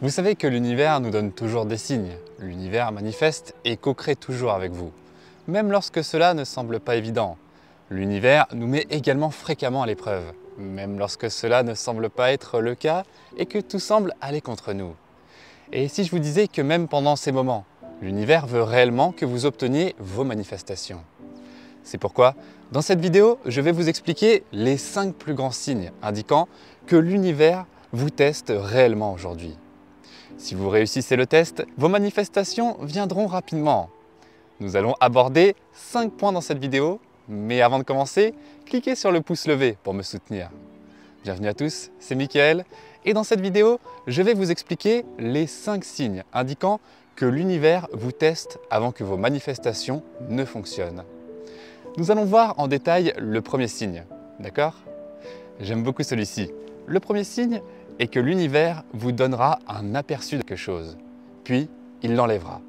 Vous savez que l'univers nous donne toujours des signes. L'univers manifeste et co-crée toujours avec vous. Même lorsque cela ne semble pas évident. L'univers nous met également fréquemment à l'épreuve. Même lorsque cela ne semble pas être le cas et que tout semble aller contre nous. Et si je vous disais que même pendant ces moments, l'univers veut réellement que vous obteniez vos manifestations? C'est pourquoi, dans cette vidéo, je vais vous expliquer les 5 plus grands signes indiquant que l'univers vous teste réellement aujourd'hui. Si vous réussissez le test, vos manifestations viendront rapidement. Nous allons aborder 5 points dans cette vidéo, mais avant de commencer, cliquez sur le pouce levé pour me soutenir. Bienvenue à tous, c'est Mickaël, et dans cette vidéo, je vais vous expliquer les 5 signes indiquant que l'univers vous teste avant que vos manifestations ne fonctionnent. Nous allons voir en détail le premier signe, d'accord? J'aime beaucoup celui-ci. Le premier signe est que l'univers vous donnera un aperçu de quelque chose, puis il l'enlèvera.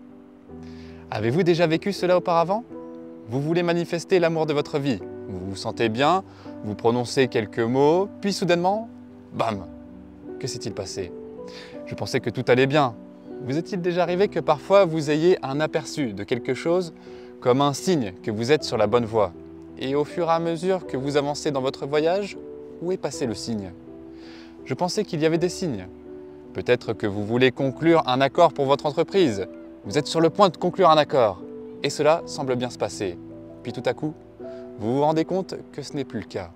Avez-vous déjà vécu cela auparavant? Vous voulez manifester l'amour de votre vie, vous vous sentez bien, vous prononcez quelques mots, puis soudainement, bam! Que s'est-il passé? Je pensais que tout allait bien. Vous est-il déjà arrivé que parfois vous ayez un aperçu de quelque chose comme un signe que vous êtes sur la bonne voie? Et au fur et à mesure que vous avancez dans votre voyage, où est passé le signe? Je pensais qu'il y avait des signes. Peut-être que vous voulez conclure un accord pour votre entreprise. Vous êtes sur le point de conclure un accord. Et cela semble bien se passer. Puis tout à coup, vous vous rendez compte que ce n'est plus le cas.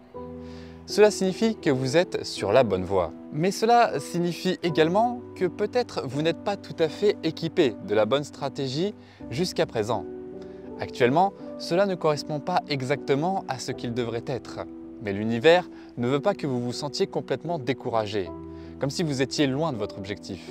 Cela signifie que vous êtes sur la bonne voie. Mais cela signifie également que peut-être vous n'êtes pas tout à fait équipé de la bonne stratégie jusqu'à présent. Actuellement, cela ne correspond pas exactement à ce qu'il devrait être. Mais l'univers ne veut pas que vous vous sentiez complètement découragé, comme si vous étiez loin de votre objectif.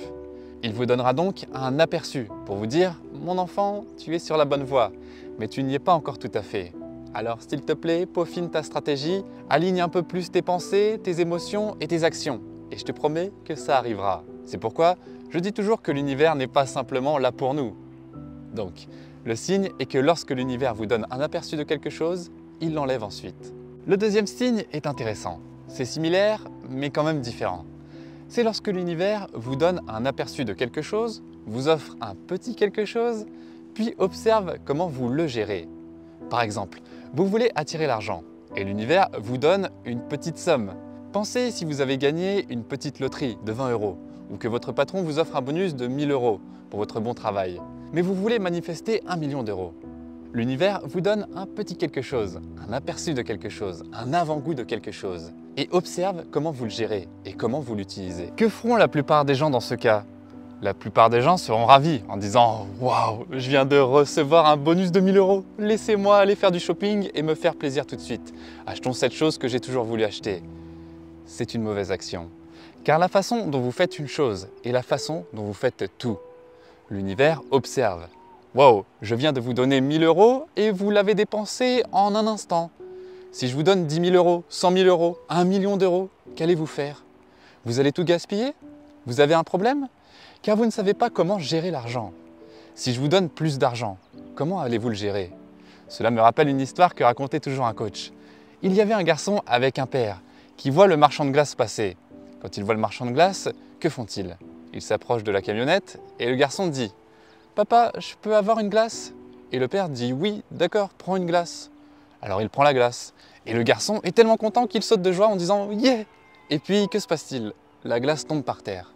Il vous donnera donc un aperçu pour vous dire « Mon enfant, tu es sur la bonne voie, mais tu n'y es pas encore tout à fait. Alors s'il te plaît, peaufine ta stratégie, aligne un peu plus tes pensées, tes émotions et tes actions. Et je te promets que ça arrivera. » C'est pourquoi je dis toujours que l'univers n'est pas simplement là pour nous. Donc, le signe est que lorsque l'univers vous donne un aperçu de quelque chose, il l'enlève ensuite. Le deuxième signe est intéressant. C'est similaire, mais quand même différent. C'est lorsque l'univers vous donne un aperçu de quelque chose, vous offre un petit quelque chose, puis observe comment vous le gérez. Par exemple, vous voulez attirer l'argent et l'univers vous donne une petite somme. Pensez si vous avez gagné une petite loterie de 20 € ou que votre patron vous offre un bonus de 1000 € pour votre bon travail. Mais vous voulez manifester 1 million d'euros. L'univers vous donne un petit quelque chose, un aperçu de quelque chose, un avant-goût de quelque chose. Et observe comment vous le gérez et comment vous l'utilisez. Que feront la plupart des gens dans ce cas? La plupart des gens seront ravis en disant « Waouh, je viens de recevoir un bonus de 1000 €. Laissez-moi aller faire du shopping et me faire plaisir tout de suite. Achetons cette chose que j'ai toujours voulu acheter. » C'est une mauvaise action. Car la façon dont vous faites une chose est la façon dont vous faites tout. L'univers observe. Wow, je viens de vous donner 1000 € et vous l'avez dépensé en un instant. Si je vous donne 10 000 €, 100 000 €, 1 million d'euros, qu'allez-vous faire? Vous allez tout gaspiller? Vous avez un problème? Car vous ne savez pas comment gérer l'argent. Si je vous donne plus d'argent, comment allez-vous le gérer? Cela me rappelle une histoire que racontait toujours un coach. Il y avait un garçon avec un père qui voit le marchand de glace passer. Quand il voit le marchand de glace, que font-ils? Il s'approche de la camionnette et le garçon dit « Papa, je peux avoir une glace ?» Et le père dit « Oui, d'accord, prends une glace. » Alors il prend la glace. Et le garçon est tellement content qu'il saute de joie en disant « Yeah !» Et puis, que se passe-t-il? La glace tombe par terre.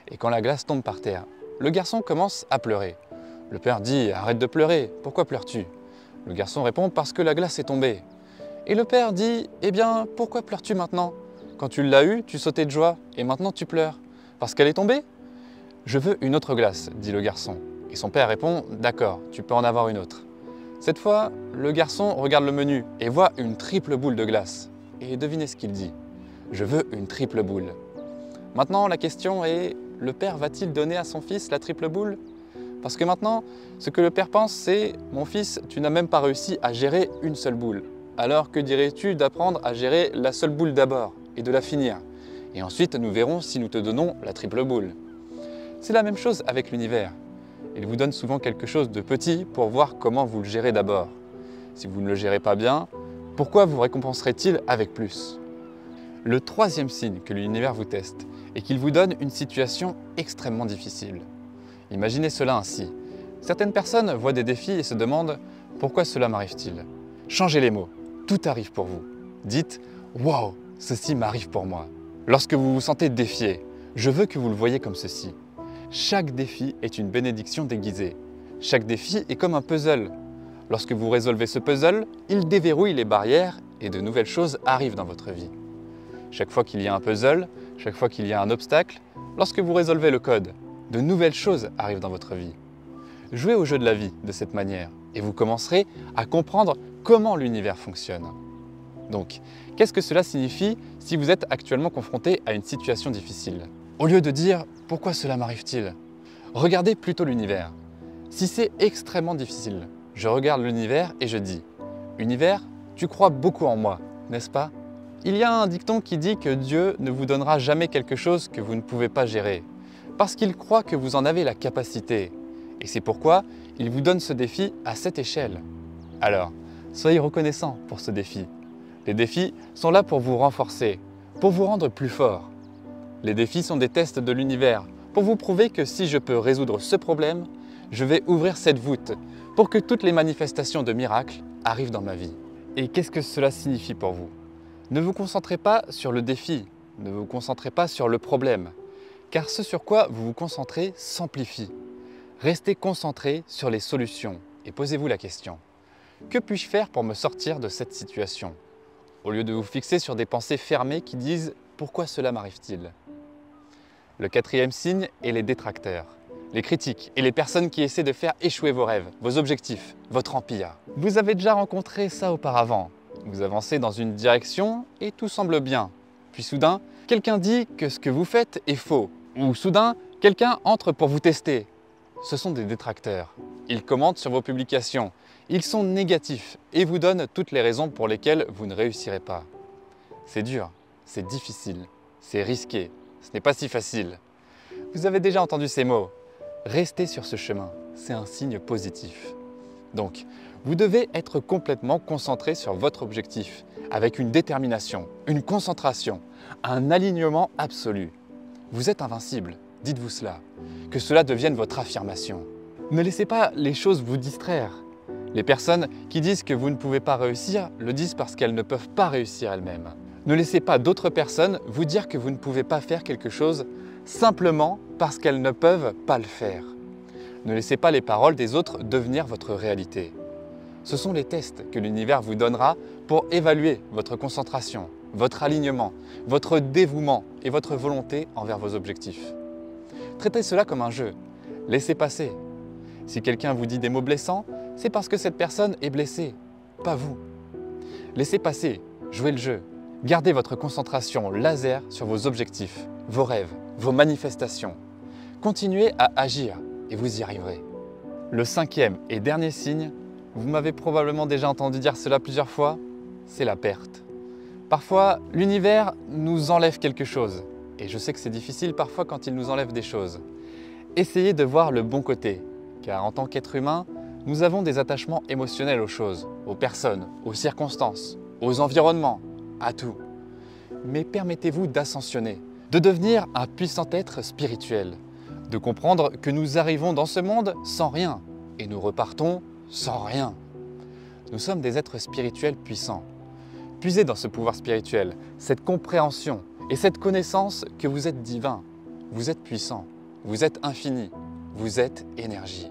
Et quand la glace tombe par terre, le garçon commence à pleurer. Le père dit « Arrête de pleurer, pourquoi pleures-tu » Le garçon répond « Parce que la glace est tombée. » Et le père dit « Eh bien, pourquoi pleures-tu maintenant? Quand tu l'as eue, tu sautais de joie, et maintenant tu pleures. Parce qu'elle est tombée ?»« Je veux une autre glace, » dit le garçon. Et son père répond « D'accord, tu peux en avoir une autre. » Cette fois, le garçon regarde le menu et voit une triple boule de glace. Et devinez ce qu'il dit. « Je veux une triple boule. » Maintenant, la question est, le père va-t-il donner à son fils la triple boule? Parce que maintenant, ce que le père pense, c'est « Mon fils, tu n'as même pas réussi à gérer une seule boule. Alors que dirais-tu d'apprendre à gérer la seule boule d'abord et de la finir? Et ensuite, nous verrons si nous te donnons la triple boule. » C'est la même chose avec l'univers. Il vous donne souvent quelque chose de petit pour voir comment vous le gérez d'abord. Si vous ne le gérez pas bien, pourquoi vous récompenserait-il avec plus? Le troisième signe que l'univers vous teste et qu'il vous donne une situation extrêmement difficile. Imaginez cela ainsi. Certaines personnes voient des défis et se demandent « Pourquoi cela m'arrive-t-il » Changez les mots, tout arrive pour vous. Dites « Wow, ceci m'arrive pour moi ». Lorsque vous vous sentez défié, je veux que vous le voyez comme ceci. Chaque défi est une bénédiction déguisée. Chaque défi est comme un puzzle. Lorsque vous résolvez ce puzzle, il déverrouille les barrières et de nouvelles choses arrivent dans votre vie. Chaque fois qu'il y a un puzzle, chaque fois qu'il y a un obstacle, lorsque vous résolvez le code, de nouvelles choses arrivent dans votre vie. Jouez au jeu de la vie de cette manière et vous commencerez à comprendre comment l'univers fonctionne. Donc, qu'est-ce que cela signifie si vous êtes actuellement confronté à une situation difficile? Au lieu de dire « Pourquoi cela m'arrive-t-il » regardez plutôt l'univers. Si c'est extrêmement difficile, je regarde l'univers et je dis « Univers, tu crois beaucoup en moi, n'est-ce pas ?» Il y a un dicton qui dit que Dieu ne vous donnera jamais quelque chose que vous ne pouvez pas gérer, parce qu'il croit que vous en avez la capacité. Et c'est pourquoi il vous donne ce défi à cette échelle. Alors, soyez reconnaissants pour ce défi. Les défis sont là pour vous renforcer, pour vous rendre plus fort. Les défis sont des tests de l'univers pour vous prouver que si je peux résoudre ce problème, je vais ouvrir cette voûte pour que toutes les manifestations de miracles arrivent dans ma vie. Et qu'est-ce que cela signifie pour vous? Ne vous concentrez pas sur le défi, ne vous concentrez pas sur le problème, car ce sur quoi vous vous concentrez s'amplifie. Restez concentré sur les solutions et posez-vous la question. Que puis-je faire pour me sortir de cette situation? Au lieu de vous fixer sur des pensées fermées qui disent « Pourquoi cela m'arrive-t-il » Le quatrième signe est les détracteurs, les critiques et les personnes qui essaient de faire échouer vos rêves, vos objectifs, votre empire. Vous avez déjà rencontré ça auparavant. Vous avancez dans une direction et tout semble bien. Puis soudain, quelqu'un dit que ce que vous faites est faux. Ou soudain, quelqu'un entre pour vous tester. Ce sont des détracteurs. Ils commentent sur vos publications. Ils sont négatifs et vous donnent toutes les raisons pour lesquelles vous ne réussirez pas. C'est dur, c'est difficile, c'est risqué, ce n'est pas si facile. Vous avez déjà entendu ces mots. Restez sur ce chemin, c'est un signe positif. Donc, vous devez être complètement concentré sur votre objectif, avec une détermination, une concentration, un alignement absolu. Vous êtes invincible, dites-vous cela, que cela devienne votre affirmation. Ne laissez pas les choses vous distraire. Les personnes qui disent que vous ne pouvez pas réussir le disent parce qu'elles ne peuvent pas réussir elles-mêmes. Ne laissez pas d'autres personnes vous dire que vous ne pouvez pas faire quelque chose simplement parce qu'elles ne peuvent pas le faire. Ne laissez pas les paroles des autres devenir votre réalité. Ce sont les tests que l'univers vous donnera pour évaluer votre concentration, votre alignement, votre dévouement et votre volonté envers vos objectifs. Traitez cela comme un jeu. Laissez passer. Si quelqu'un vous dit des mots blessants, c'est parce que cette personne est blessée, pas vous. Laissez passer, jouez le jeu. Gardez votre concentration laser sur vos objectifs, vos rêves, vos manifestations. Continuez à agir et vous y arriverez. Le cinquième et dernier signe, vous m'avez probablement déjà entendu dire cela plusieurs fois, c'est la perte. Parfois, l'univers nous enlève quelque chose. Et je sais que c'est difficile parfois quand il nous enlève des choses. Essayez de voir le bon côté, car en tant qu'être humain, nous avons des attachements émotionnels aux choses, aux personnes, aux circonstances, aux environnements, à tout. Mais permettez-vous d'ascensionner, de devenir un puissant être spirituel, de comprendre que nous arrivons dans ce monde sans rien et nous repartons sans rien. Nous sommes des êtres spirituels puissants. Puisez dans ce pouvoir spirituel, cette compréhension et cette connaissance que vous êtes divin, vous êtes puissant, vous êtes infini, vous êtes énergie.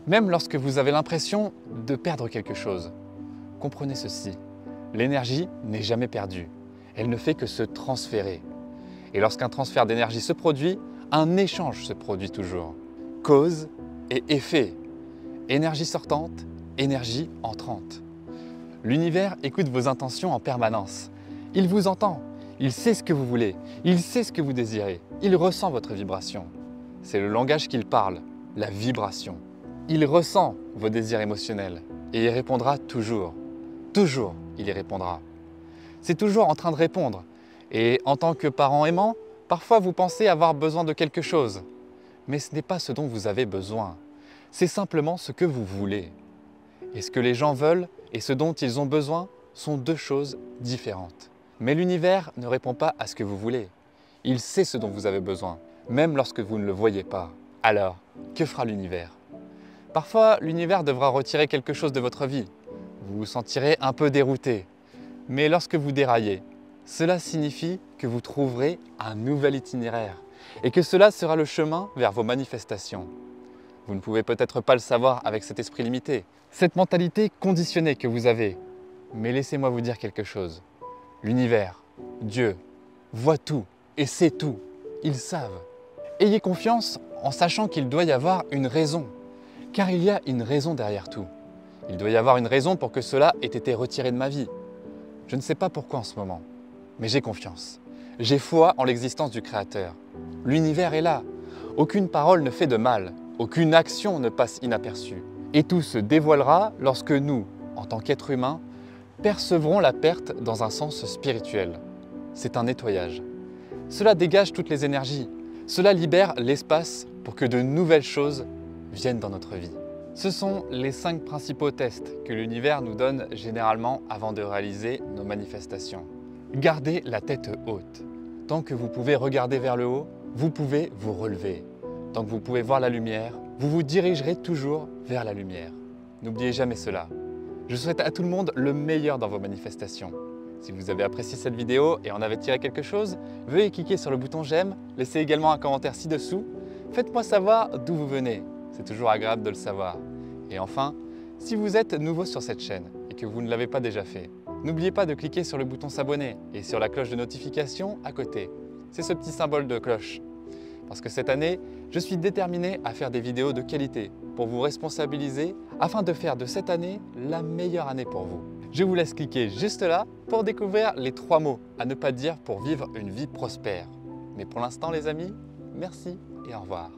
Même lorsque vous avez l'impression de perdre quelque chose, comprenez ceci, l'énergie n'est jamais perdue, elle ne fait que se transférer. Et lorsqu'un transfert d'énergie se produit, un échange se produit toujours. Cause et effet, énergie sortante, énergie entrante. L'univers écoute vos intentions en permanence. Il vous entend, il sait ce que vous voulez, il sait ce que vous désirez, il ressent votre vibration. C'est le langage qu'il parle, la vibration. Il ressent vos désirs émotionnels et y répondra toujours. Toujours, il y répondra. C'est toujours en train de répondre. Et en tant que parent aimant, parfois vous pensez avoir besoin de quelque chose. Mais ce n'est pas ce dont vous avez besoin. C'est simplement ce que vous voulez. Et ce que les gens veulent et ce dont ils ont besoin sont deux choses différentes. Mais l'univers ne répond pas à ce que vous voulez. Il sait ce dont vous avez besoin, même lorsque vous ne le voyez pas. Alors, que fera l'univers? Parfois, l'univers devra retirer quelque chose de votre vie. Vous vous sentirez un peu dérouté. Mais lorsque vous déraillez, cela signifie que vous trouverez un nouvel itinéraire et que cela sera le chemin vers vos manifestations. Vous ne pouvez peut-être pas le savoir avec cet esprit limité, cette mentalité conditionnée que vous avez. Mais laissez-moi vous dire quelque chose. L'univers, Dieu, voit tout et sait tout. Ils savent. Ayez confiance en sachant qu'il doit y avoir une raison. Car il y a une raison derrière tout. Il doit y avoir une raison pour que cela ait été retiré de ma vie. Je ne sais pas pourquoi en ce moment, mais j'ai confiance. J'ai foi en l'existence du Créateur. L'univers est là. Aucune parole ne fait de mal. Aucune action ne passe inaperçue. Et tout se dévoilera lorsque nous, en tant qu'êtres humains, percevrons la perte dans un sens spirituel. C'est un nettoyage. Cela dégage toutes les énergies. Cela libère l'espace pour que de nouvelles choses viennent dans notre vie. Ce sont les 5 principaux tests que l'univers nous donne généralement avant de réaliser nos manifestations. Gardez la tête haute. Tant que vous pouvez regarder vers le haut, vous pouvez vous relever. Tant que vous pouvez voir la lumière, vous vous dirigerez toujours vers la lumière. N'oubliez jamais cela. Je souhaite à tout le monde le meilleur dans vos manifestations. Si vous avez apprécié cette vidéo et en avez tiré quelque chose, veuillez cliquer sur le bouton j'aime, laissez également un commentaire ci-dessous. Faites-moi savoir d'où vous venez, c'est toujours agréable de le savoir. Et enfin, si vous êtes nouveau sur cette chaîne et que vous ne l'avez pas déjà fait, n'oubliez pas de cliquer sur le bouton s'abonner et sur la cloche de notification à côté. C'est ce petit symbole de cloche. Parce que cette année, je suis déterminé à faire des vidéos de qualité pour vous responsabiliser afin de faire de cette année la meilleure année pour vous. Je vous laisse cliquer juste là pour découvrir les 3 mots à ne pas dire pour vivre une vie prospère. Mais pour l'instant les amis, merci et au revoir.